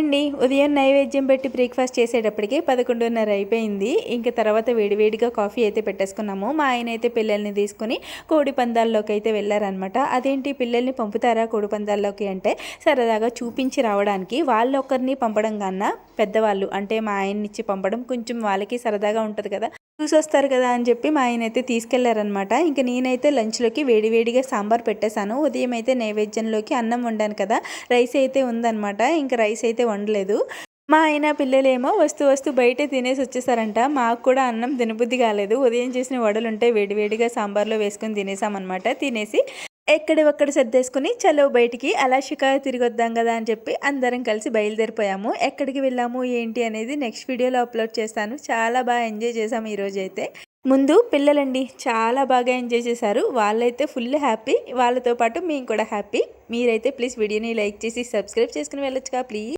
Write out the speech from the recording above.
అండి ఉదయం నైవేద్యం పెట్టి బ్రేక్ఫాస్ట్ చేసేటప్పటికి 11:30 అయిపోయింది. ఇంక తర్వాత వేడివేడిగా కాఫీ అయితే పెట్టేసుకున్నాము. మా ఆయన అయితే పిల్లల్ని తీసుకొని కోడి పందాల్లోకి అయితే వెళ్ళారనమాట. అదేంటి పిల్లల్ని పంపుతారా కోడి పందాల్లోకి అంటే సరదాగా చూపించి రావడానికి. వాళ్ళొకరిని పంపడం కన్నా పెద్దవాళ్ళు అంటే మా ఆయన్నిచ్చి పంపడం కొంచెం వాళ్ళకి సరదాగా ఉంటుంది కదా, చూసొస్తారు కదా అని చెప్పి మా ఆయన అయితే తీసుకెళ్లారనమాట. ఇంక నేనైతే లంచ్లోకి వేడివేడిగా సాంబార్ పెట్టేశాను. ఉదయం అయితే నైవేద్యంలోకి అన్నం వండాను కదా, రైస్ అయితే ఉందనమాట. ఇంక రైస్ అయితే వండలేదు. మా ఆయన పిల్లలేమో వస్తూ వస్తూ బయటే తినేసి వచ్చేసారంట. మాకు కూడా అన్నం తినబుద్ధి కాలేదు. ఉదయం చేసిన వడలుంటే వేడివేడిగా సాంబార్లో వేసుకొని తినేసామన్నమాట. తినేసి ఎక్కడివక్కడ సర్దేసుకుని చలో బయటికి అలా షికారు తిరిగొద్దాం కదా అని చెప్పి అందరం కలిసి బయలుదేరిపోయాము. ఎక్కడికి వెళ్ళాము ఏంటి అనేది నెక్స్ట్ వీడియోలో అప్లోడ్ చేస్తాను. చాలా బాగా ఎంజాయ్ చేసాము ఈరోజైతే. ముందు పిల్లలండి చాలా బాగా ఎంజాయ్ చేశారు. వాళ్ళైతే ఫుల్ హ్యాపీ. వాళ్ళతో పాటు మేము కూడా హ్యాపీ. మీరైతే ప్లీజ్ వీడియోని లైక్ చేసి సబ్స్క్రైబ్ చేసుకుని వెళ్ళొచ్చుగా ప్లీజ్.